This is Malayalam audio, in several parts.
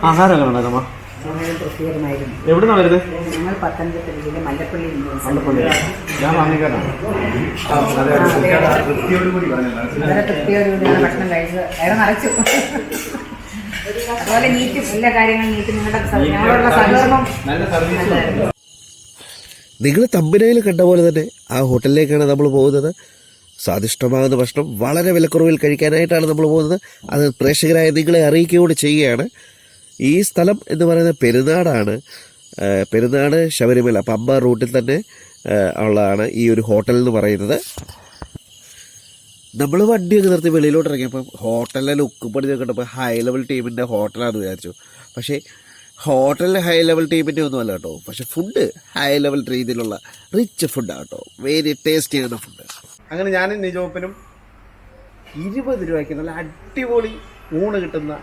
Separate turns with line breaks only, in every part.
ആഹാരങ്ങളാണ് നമ്മ
പ്രത്യേകമായിരുന്നു.
എവിടുന്നാണ് വരുന്നത്?
ഞങ്ങൾ പത്തനംതിട്ട ജില്ലയിലെ മല്ലപ്പള്ളി
ഞാൻ വാങ്ങിക്കാനാണ്.
വളരെ തൃപ്തിയോടുകൂടിയാണ് ഭക്ഷണം കഴിച്ചത്. വയറ് നിറച്ചു. അതുപോലെ നീറ്റും എല്ലാ കാര്യങ്ങളും നീറ്റും ഞങ്ങളുടെ സഹകരണം.
നിങ്ങൾ തമ്പനയിൽ കണ്ട പോലെ തന്നെ ആ ഹോട്ടലിലേക്കാണ് നമ്മൾ പോകുന്നത്. സ്വാദിഷ്ടമാകുന്ന ഭക്ഷണം വളരെ വിലക്കുറവിൽ കഴിക്കാനായിട്ടാണ് നമ്മൾ പോകുന്നത്. അത് പ്രേക്ഷകരായ നിങ്ങളെ അറിയിക്കുകയോട് ചെയ്യുകയാണ്. ഈ സ്ഥലം എന്ന് പറയുന്നത് പെരുന്നാടാണ്. പെരുന്നാട് ശബരിമല പമ്പ റൂട്ടിൽ തന്നെ ഉള്ളതാണ് ഈ ഒരു ഹോട്ടൽ എന്ന് പറയുന്നത്. നമ്മൾ വണ്ടിയൊക്കെ നിർത്തി വെളിയിലോട്ട് ഇറങ്ങിയപ്പം ഹോട്ടലിലെ ലുക്കും പണി കണ്ടപ്പോൾ ഹൈ ലെവൽ ടീമിൻ്റെ ഹോട്ടലാണെന്ന് വിചാരിച്ചു. പക്ഷേ ഹോട്ടലിലെ ഹൈ ലെവൽ ടീമിൻ്റെ ഒന്നുമല്ല കേട്ടോ. പക്ഷെ ഫുഡ് ഹൈ ലെവൽ രീതിയിലുള്ള റിച്ച് ഫുഡാണ് കേട്ടോ. വെരി ടേസ്റ്റിയാണ് ഫുഡ്.
അങ്ങനെ ഞാനും നിജോപ്പനും 20 രൂപയ്ക്ക് നല്ല അടിപൊളി ഊണ് കിട്ടുന്ന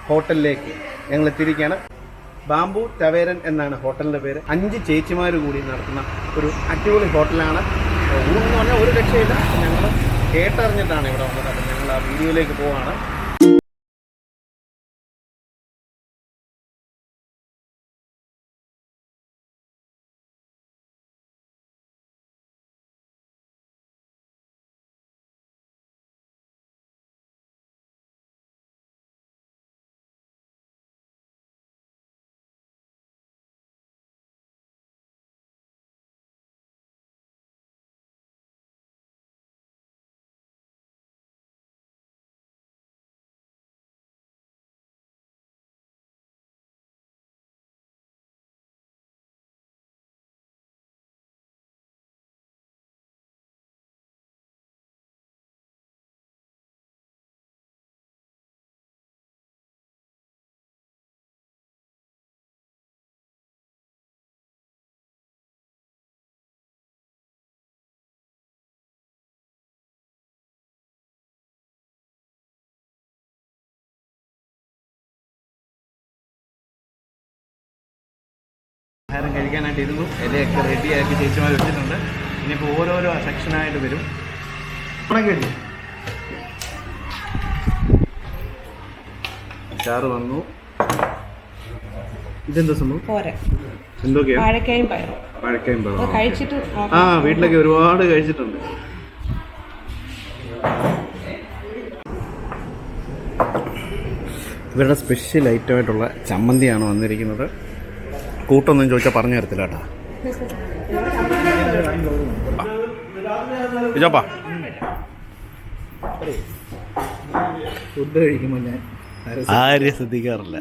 ഹോട്ടലിലേക്ക് ഞങ്ങൾ എത്തിയിരിക്കുകയാണ്. ബാംബു ടവേരൻ എന്നാണ് ഹോട്ടലിൻ്റെ പേര്. 5 ചേച്ചിമാർ കൂടി നടത്തുന്ന ഒരു അടിപൊളി ഹോട്ടലാണ്. ഊണെന്ന് പറഞ്ഞാൽ ഒരു രക്ഷയില്ല. ഞങ്ങൾ കേട്ടറിഞ്ഞിട്ടാണ് ഇവിടെ വന്നത്. അപ്പം ഞങ്ങൾ ആ വീഡിയോയിലേക്ക് പോവാണ്. ആഹാരം കഴിക്കാനായിട്ട് ഇരുന്നു. ഇലയൊക്കെ റെഡിയാക്കി ചേച്ചിമാർ വെച്ചിട്ടുണ്ട്. ഇനിയിപ്പോൾ ഓരോരോ സെക്ഷനായിട്ട് വരും. കഴിഞ്ഞു അച്ചാറ് വന്നു. ഇതെന്താ സംഭവം? എന്തൊക്കെയാ? വാഴക്കയും പഴം കഴിച്ചിട്ട്. ആ വീട്ടിലൊക്കെ ഒരുപാട് കഴിച്ചിട്ടുണ്ട്. ഇവരുടെ സ്പെഷ്യൽ ഐറ്റമായിട്ടുള്ള ചമ്മന്തിയാണ് വന്നിരിക്കുന്നത്. കൂട്ടൊന്നും ചോദിച്ചാൽ പറഞ്ഞു തരത്തില്ല കേട്ടോ. ഇജോപ്പാ ഫുഡ് കഴിക്കുമ്പോൾ ഞാൻ ആരെയും ശ്രദ്ധിക്കാറില്ല.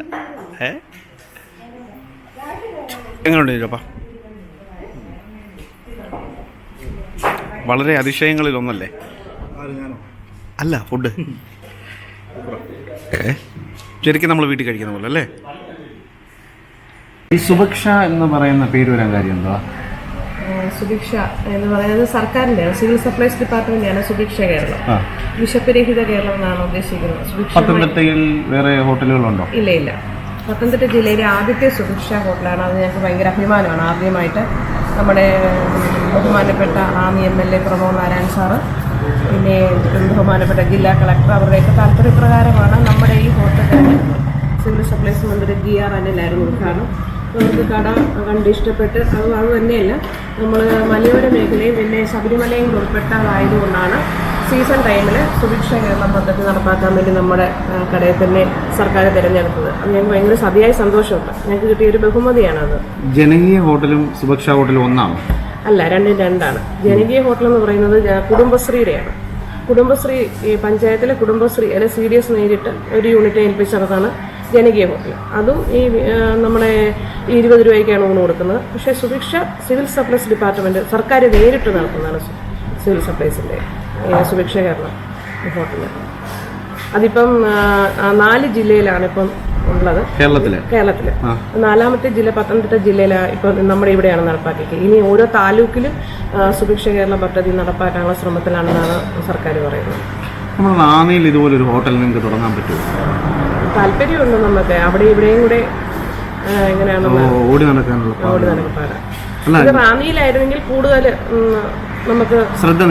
എങ്ങനെയുണ്ട് ഇജോപ്പാ? വളരെ അതിശയങ്ങളിലൊന്നല്ലേ? അല്ല ഫുഡ് ശരിക്കും നമ്മൾ വീട്ടിൽ കഴിക്കുന്ന പോലെ അല്ലേ? ഈ സുഭിക്ഷ എന്ന് പറയുന്ന പേര് വരാൻ കാര്യം എന്താ?
സുഭിക്ഷ എന്ന് പറയുന്നത് സർക്കാരിന്റെ സിവിൽ സപ്ലൈസ് ഡിപ്പാർട്ട്മെന്റാണ് സുഭിക്ഷ കേരളം. വിശപ്പ് രഹിത കേരളം എന്നാണ് ഉദ്ദേശിക്കുന്നത്.
പത്തനംതിട്ടയിൽ വേറെ ഹോട്ടലുകളുണ്ടോ?
ഇല്ല. പത്തനംതിട്ട ജില്ലയിലെ ആദ്യത്തെ സുഭിക്ഷ ഹോട്ടലാണ്. അത് ഞങ്ങൾക്ക് ഭയങ്കര അഭിമാനമാണ്. ആദ്യമായിട്ട് നമ്മുടെ ബഹുമാനപ്പെട്ട ആമി MLA പ്രമോദ് നാരായൺ സാറ്, പിന്നെ ബഹുമാനപ്പെട്ട ജില്ലാ കളക്ടർ അവരുടെയൊക്കെ താല്പര്യപ്രകാരമാണ് നമ്മുടെ ഈ ഹോട്ടൽ സിവിൽ സപ്ലൈസ് മന്ത്രി GR അനിലായിരുന്നു ഉദ്ഘാടനം. നമുക്ക് കട കണ്ട് ഇഷ്ടപ്പെട്ട് അത് തന്നെയല്ല, നമ്മൾ മലയോര മേഖലയും പിന്നെ ശബരിമലയും ഉൾപ്പെട്ടതായതുകൊണ്ടാണ് സീസൺ ടൈമിൽ സുഭിക്ഷ കേരളം പദ്ധതി നടപ്പാക്കാൻ വേണ്ടി നമ്മുടെ കടയിൽ തന്നെ സർക്കാർ തിരഞ്ഞെടുത്തത്. അത് ഞങ്ങൾക്ക് ഭയങ്കര അതിയായ സന്തോഷമുണ്ട്. ഞങ്ങൾക്ക് കിട്ടിയൊരു ബഹുമതിയാണത്.
ജനകീയ ഹോട്ടലും സുഭിക്ഷ ഹോട്ടലും ഒന്നാണ്?
അല്ല, രണ്ടാണ്. ജനകീയ ഹോട്ടൽ എന്ന് പറയുന്നത് കുടുംബശ്രീയുടെയാണ്. കുടുംബശ്രീ ഈ പഞ്ചായത്തിലെ കുടുംബശ്രീ അല്ലെങ്കിൽ CDS നേരിട്ട് ഒരു യൂണിറ്റ് ഏൽപ്പിച്ചതാണ് ജനകീയ ഹോട്ടൽ. അതും ഈ നമ്മുടെ 20 രൂപയ്ക്കാണ് ഊണ് കൊടുക്കുന്നത്. പക്ഷേ സുഭിക്ഷ സിവിൽ സപ്ലൈസ് ഡിപ്പാർട്ട്മെൻറ്റ് സർക്കാർ നേരിട്ട് നടത്തുന്നതാണ് സിവിൽ സപ്ലൈസിൻ്റെ സുഭിക്ഷ കേരളം ഹോട്ടൽ. അതിപ്പം 4 ജില്ലയിലാണ് ഇപ്പം ഉള്ളത്. കേരളത്തിൽ 4ാമത്തെ ജില്ല പത്തനംതിട്ട ജില്ലയിലാണ് ഇപ്പം നമ്മുടെ ഇവിടെയാണ് നടപ്പാക്കിയത്. ഇനി ഓരോ താലൂക്കിലും സുഭിക്ഷ കേരളം പദ്ധതി നടപ്പാക്കാനുള്ള ശ്രമത്തിലാണെന്നാണ് സർക്കാർ പറയുന്നത്.
നമ്മുടെ നാണിയിൽ ഇതുപോലൊരു ഹോട്ടൽ നിങ്ങൾക്ക് തുടങ്ങാൻ പറ്റുമോ?
താല്പര്യമുണ്ട് നമുക്ക്. അവിടെ ഇവിടെയും കൂടെ എങ്ങനെയാണ് ഓടി നടക്കാനുള്ള. റാന്നിയിലായിരുന്നെങ്കിൽ കൂടുതൽ നമുക്ക്
ശ്രദ്ധ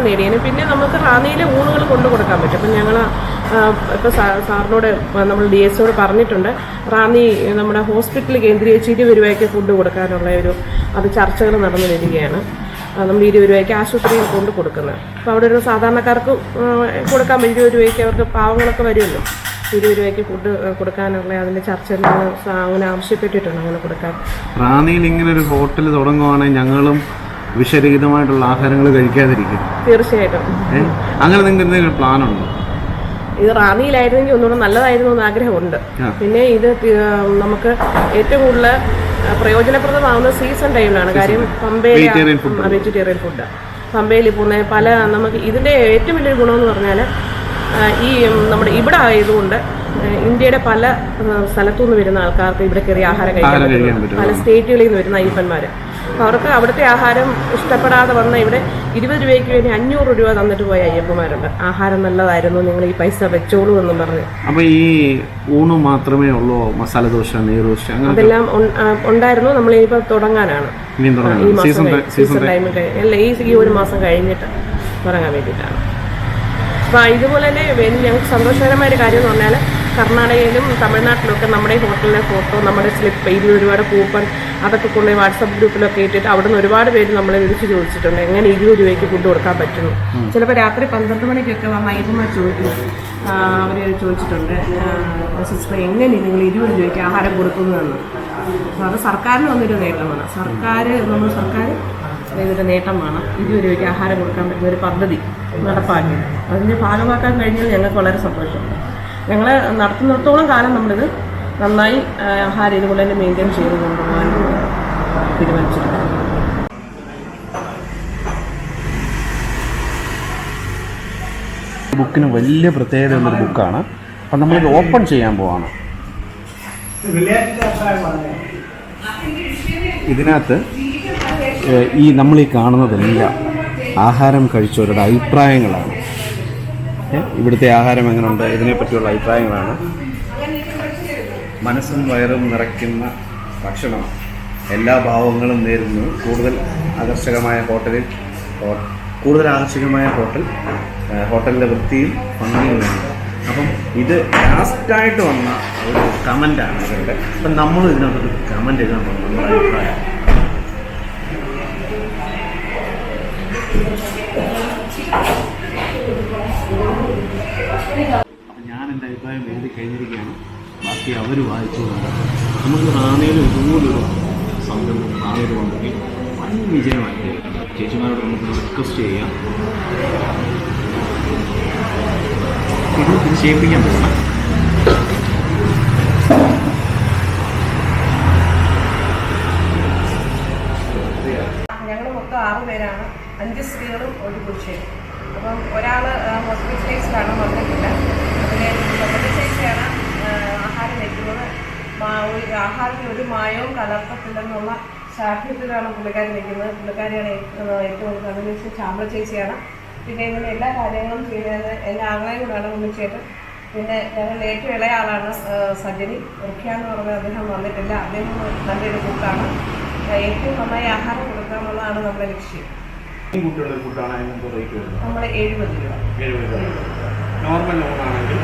നേടിയേനെ. പിന്നെ നമുക്ക് റാന്നിയിലെ ഊണുകൾ കൊണ്ടു കൊടുക്കാൻ പറ്റും. അപ്പം ഞങ്ങൾ ഇപ്പോൾ സാറിനോട് നമ്മൾ DSOട് പറഞ്ഞിട്ടുണ്ട്, റാന്നി നമ്മുടെ ഹോസ്പിറ്റൽ കേന്ദ്രീകരിച്ച് 20 രൂപയ്ക്ക് ഫുഡ് കൊടുക്കാനുള്ള അത് ചർച്ചകൾ നടന്നു വരികയാണ്. നമ്മൾ 20 രൂപയ്ക്ക് ആശുപത്രിയിൽ കൊണ്ട് കൊടുക്കുന്നത്. അപ്പോൾ അവിടെ ഒരു സാധാരണക്കാർക്ക് കൊടുക്കാൻ 20 രൂപയ്ക്ക്, അവർക്ക് പാവങ്ങളൊക്കെ വരുമല്ലോ, 20 രൂപയ്ക്ക് ഫുഡ് കൊടുക്കാനുള്ള അതിൻ്റെ ചർച്ചകൾ അങ്ങനെ ആവശ്യപ്പെട്ടിട്ടുണ്ട് അങ്ങനെ കൊടുക്കാൻ.
റാന്നിയിൽ ഇങ്ങനെ ഒരു ഹോട്ടൽ തുടങ്ങുവാണെങ്കിൽ ഞങ്ങളും വിഷരഹിതമായിട്ടുള്ള ആഹാരങ്ങൾ കഴിക്കാതിരിക്കും.
തീർച്ചയായിട്ടും.
അങ്ങനെ നിങ്ങൾക്ക് എന്തെങ്കിലും പ്ലാൻ ഉണ്ടോ?
ഇത് റാന്നിയിലായിരുന്നെങ്കിൽ ഒന്നുകൂടെ നല്ലതായിരുന്നു എന്ന് ആഗ്രഹമുണ്ട്. പിന്നെ ഇത് നമുക്ക് ഏറ്റവും കൂടുതൽ പ്രയോജനപ്രദമാവുന്ന സീസൺ ടൈമിലാണ്. കാര്യം പമ്പയിൽ വെജിറ്റേറിയൻ ഫുഡ് പമ്പയിൽ പോകുന്ന പല നമുക്ക് ഇതിൻ്റെ ഏറ്റവും വലിയൊരു ഗുണമെന്ന് പറഞ്ഞാൽ ഈ നമ്മുടെ ഇവിടെ ആയതുകൊണ്ട് ഇന്ത്യയുടെ പല സ്ഥലത്തുനിന്ന് വരുന്ന ആൾക്കാർക്ക് ഇവിടെ കയറി ആഹാരം കഴിക്കാൻ പറ്റും. പല സ്റ്റേറ്റുകളിൽ നിന്ന് വരുന്ന അയ്യപ്പന്മാർ, അപ്പോൾ അവർക്ക് അവിടുത്തെ ആഹാരം ഇഷ്ടപ്പെടാതെ വന്ന ഇവിടെ 20 രൂപയ്ക്ക് വേണ്ടി 500 രൂപ തന്നിട്ട് പോയ അയ്യപ്പന്മാരുണ്ട്. ആഹാരം നല്ലതായിരുന്നു, നിങ്ങൾ ഈ പൈസ വെച്ചോളൂ എന്നും പറഞ്ഞ്.
അപ്പോൾ ഈ ഊണ് മാത്രമേ ഉള്ളൂ? മസാല ദോശ, നെയ്റോശ
അതെല്ലാം ഉണ്ടായിരുന്നു. നമ്മളിപ്പോൾ തുടങ്ങാനാണ് ഈ മാസം സീസൺ ടൈമിൽ അല്ല ഈ ഒരു മാസം കഴിഞ്ഞിട്ട് തുടങ്ങാൻ വേണ്ടിയിട്ടാണ്. അപ്പോൾ ഇതുപോലെ തന്നെ ഞങ്ങൾക്ക് സന്തോഷകരമായ ഒരു കാര്യം എന്ന് പറഞ്ഞാൽ കർണാടകയിലും തമിഴ്നാട്ടിലൊക്കെ നമ്മുടെ ഹോട്ടലിലെ ഫോട്ടോ, നമ്മുടെ സ്ലിപ്പ്, 20 രൂപയുടെ കൂപ്പൺ അതൊക്കെ കൊണ്ടുപോയി വാട്സപ്പ് ഗ്രൂപ്പിലൊക്കെ ഇട്ടിട്ട് അവിടെ നിന്ന് ഒരുപാട് പേര് നമ്മളെ വിളിച്ച് ചോദിച്ചിട്ടുണ്ട് എങ്ങനെ 20 രൂപയ്ക്ക് ഫുഡ് കൊടുക്കാൻ പറ്റുന്നു. ചിലപ്പോൾ രാത്രി 12 മണിക്കൊക്കെ വന്ന അയ്യപ്പന്മാർ അവർ ചോദിച്ചിട്ടുണ്ട്, സിസ്റ്റർ എങ്ങനെ നിങ്ങൾ 20 രൂപയ്ക്ക് ആഹാരം കൊടുക്കുന്നതെന്ന്. അപ്പോൾ അത് സർക്കാരിന് വന്നൊരു നേട്ടമാണ്. സർക്കാർ ഇതിൻ്റെ നേട്ടമാണ് 20 രൂപയ്ക്ക് ആഹാരം കൊടുക്കാൻ പറ്റുന്ന ഒരു പദ്ധതി നടപ്പാക്കിയത്. അതിൻ്റെ ഭാഗമാക്കാൻ കഴിഞ്ഞാൽ ഞങ്ങൾക്ക് വളരെ സന്തോഷമുണ്ട്. ഞങ്ങൾ നടത്തുന്നിടത്തോളം കാലം നമ്മളിത് നന്നായി ആഹാരം ഇതുപോലെ തന്നെ മെയിൻറ്റെയിൻ ചെയ്ത് കൊണ്ടുപോകാൻ തീരുമാനിച്ചിട്ടുണ്ട്.
ബുക്കിന് വലിയ പ്രത്യേകത ഉള്ളൊരു ബുക്കാണ്. അപ്പം നമ്മളിത് ഓപ്പൺ ചെയ്യാൻ പോവാണ്. ഇതിനകത്ത് ഈ നമ്മളീ കാണുന്നതെല്ലാം ആഹാരം കഴിച്ചവരുടെ അഭിപ്രായങ്ങളാണ്. ഇവിടുത്തെ ആഹാരം എങ്ങനെയുണ്ട്, ഇതിനെപ്പറ്റിയുള്ള അഭിപ്രായങ്ങളാണ്. മനസ്സും വയറും നിറയ്ക്കുന്ന ഭക്ഷണം എല്ലാ ഭാവങ്ങളും നേരുന്നു. കൂടുതൽ ആകർഷകമായ ഹോട്ടലിൻ്റെ വൃത്തിയും ഭംഗിയുമാണ്. അപ്പം ഇത് ലാസ്റ്റായിട്ട് വന്ന ഒരു കമൻ്റാണ് ഇവരുടെ. അപ്പം നമ്മൾ ഇതിനകത്തൊരു കമൻ്റ് എഴുതാൻ പോകുന്നു, നമ്മുടെ അഭിപ്രായം. അപ്പം ഞാൻ എൻ്റെ അഭിപ്രായം എഴുതി കഴിഞ്ഞിരിക്കുകയാണ്. ബാക്കി അവർ വായിച്ചുകൊണ്ട് നമുക്ക് റാന്നിയിൽ ഇതുപോലൊരു സംരംഭം റാന്നിയിൽ വന്നെങ്കിൽ വൻ വിജയമായിട്ട് ചേച്ചിമാരോട് നമുക്ക് റിക്വസ്റ്റ് ചെയ്യാം. ഇത് ചെയ്യിപ്പിക്കാൻ പറ്റണം.
ഞങ്ങൾ മൊത്തം 6 പേരാണ്, 5 സ്ത്രീകളും 1 പുരുഷനും. അപ്പം ഒരാൾ ഹോസ്പിറ്റലൈസ്ഡാണ്, വന്നിട്ടില്ല. അതിന് ചേച്ചിയാണ് ആഹാരം വയ്ക്കുന്നത്. ആഹാരത്തിന് ഒരു മായവും കലർത്തത്തില്ലെന്നുള്ള ശാഠ്യത്തിലാണ് പുള്ളിക്കാരി വയ്ക്കുന്നത്. പുള്ളിക്കാരിയാണ് ഏറ്റവും അതിനുശേഷം ചാമ്പ ചേച്ചിയാണ്. പിന്നെ ഇങ്ങനെ എല്ലാ കാര്യങ്ങളും ചെയ്യുന്നത് എൻ്റെ ആങ്ങളെയും കൂടെയാണ് ഉണ്ണിച്ചേട്ടൻ. പിന്നെ ഞങ്ങളുടെ ഏറ്റവും ഇളയ ആളാണ് സജനി റുഖ്യ എന്ന് പറഞ്ഞാൽ അദ്ദേഹം വന്നിട്ടില്ല. അദ്ദേഹം നല്ലൊരു കുക്കാണ്. ഏറ്റവും നന്നായി ആഹാരം കൊടുക്കുക എന്നുള്ളതാണ് നമ്മുടെ ലക്ഷ്യം. നമ്മൾ 70 രൂപ.
നോർമൽ ഊണാണെങ്കിൽ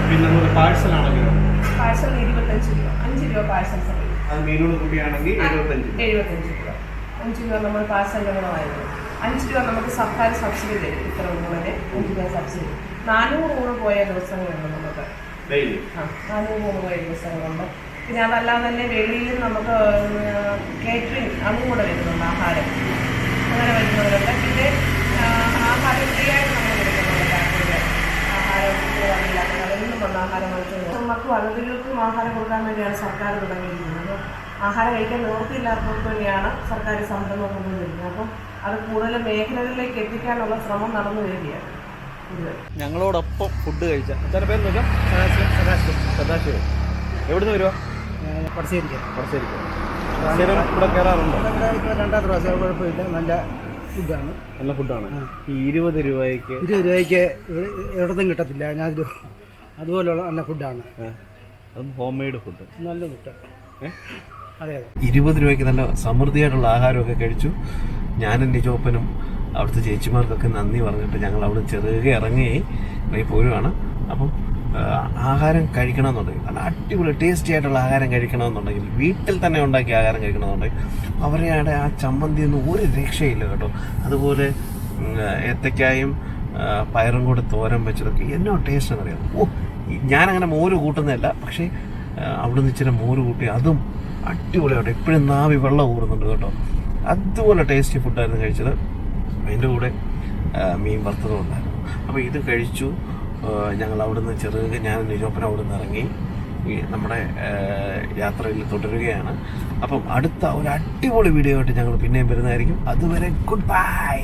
20. പാഴ്സലാണെങ്കിലോ?
പാഴ്സൽ 25 രൂപ, 5 രൂപ പാഴ്സൽ സർവീസ്.
അത് മീനോട് കൂടിയാണെങ്കിൽ 75
രൂപ. 5 രൂപ നമ്മൾ പാഴ്സലിൻ്റെ കൂടെ വാങ്ങിക്കും. 5 രൂപ നമുക്ക് സർക്കാർ സബ്സിഡി തരും. ഇത്ര ഊണിന് 5 രൂപ സബ്സിഡി. 400 ഊണ് പോയ ദിവസങ്ങളുണ്ട് നമുക്ക്. 400 ഊണ് പോയ ദിവസങ്ങളുണ്ട്. പിന്നെ അതല്ലാതെ തന്നെ വെളിയിൽ നമുക്ക് കേറ്ററിംഗ് അതും കൂടെ വരുന്നുണ്ട്. ആഹാരം അങ്ങനെ വരുന്നവരുണ്ട്. പിന്നെ ആഹാരം ഫ്രീ ആയിട്ട് നമ്മൾ കൊടുക്കുന്നുണ്ട്. രാത്രിയിൽ ആഹാരം ഇല്ലാത്ത അതെന്നും വന്ന ആഹാരം മക്കൾക്കും അതിഥികൾക്കും ആഹാരം കൊടുക്കാൻ വേണ്ടിയാണ് സർക്കാർ തുടങ്ങിയിരിക്കുന്നത്. ആഹാരം കഴിക്കാൻ നിവൃത്തിയില്ലാത്തവർക്ക് വേണ്ടിയാണ് സർക്കാർ സംരംഭം കൊണ്ടുവന്നിരിക്കുന്നത്. അപ്പം അത് കൂടുതൽ മേഖലകളിലേക്ക് എത്തിക്കാനുള്ള ശ്രമം നടന്നു വരികയാണ്.
ഞങ്ങളോടൊപ്പം ഫുഡ് കഴിച്ച ചില പേര് നോക്കാം. സദാശിവം എവിടുന്ന് വരുവാ?
പടശ്ശേരിക്ക്.
ഇവിടെ കയറാറുണ്ടോ?
2ാമത്തെ പ്രാവശ്യം. കുഴപ്പമില്ല, നല്ല ഫുഡാണ്.
നല്ല ഫുഡാണ്. ഈ 20 രൂപയ്ക്ക്
എവിടത്തും കിട്ടത്തില്ല. അതുപോലെയുള്ള നല്ല ഫുഡാണ്.
അതും ഹോം മെയ്ഡ് ഫുഡ്.
നല്ല ഫുഡ്. അതെ
20 രൂപയ്ക്ക് നല്ല സമൃദ്ധിയായിട്ടുള്ള ആഹാരമൊക്കെ കഴിച്ചു. ഞാനും നിജോപ്പനും അവിടുത്തെ ചേച്ചിമാർക്കൊക്കെ നന്ദി പറഞ്ഞിട്ട് ഞങ്ങൾ അവിടെ ചെറുകെ ഇറങ്ങി പോരുവാണ്. അപ്പം ആഹാരം കഴിക്കണമെന്നുണ്ടെങ്കിൽ നല്ല അടിപൊളി ടേസ്റ്റി ആയിട്ടുള്ള ആഹാരം കഴിക്കണമെന്നുണ്ടെങ്കിൽ, വീട്ടിൽ തന്നെ ഉണ്ടാക്കിയ ആഹാരം കഴിക്കണമെന്നുണ്ടെങ്കിൽ അവരുടെ ആ ചമ്മന്തിയൊന്നും ഒരു രക്ഷയില്ല കേട്ടോ. അതുപോലെ ഏത്തക്കായും പയറും കൂടെ തോരൻ വെച്ചതൊക്കെ എന്നോ ടേസ്റ്റ് എന്നറിയാം. ഞാനങ്ങനെ മോര് കൂട്ടുന്നതല്ല, പക്ഷേ അവിടുന്ന് ഇച്ചിരി മോര് കൂട്ടി അതും അടിപൊളിയായിട്ട് എപ്പോഴും നാവി വെള്ളം ഊറുന്നുണ്ട് കേട്ടോ. അതുപോലെ ടേസ്റ്റി ഫുഡായിരുന്നു കഴിച്ചത്. അതിൻ്റെ കൂടെ മീൻ വറുത്തതും ഉണ്ടായിരുന്നു. അപ്പോൾ ഇത് കഴിച്ചു. ഞങ്ങൾ അവിടുന്ന് ചെറുകെ ഞാൻ നിജോപ്പന അവിടുന്ന് ഇറങ്ങി നമ്മുടെ യാത്രയിൽ തുടരുകയാണ്. അപ്പം അടുത്ത ഒരു അടിപൊളി വീഡിയോ ആയിട്ട് ഞങ്ങൾ പിന്നെയും വരുന്നതായിരിക്കും. അതുവരെ ഗുഡ് ബൈ.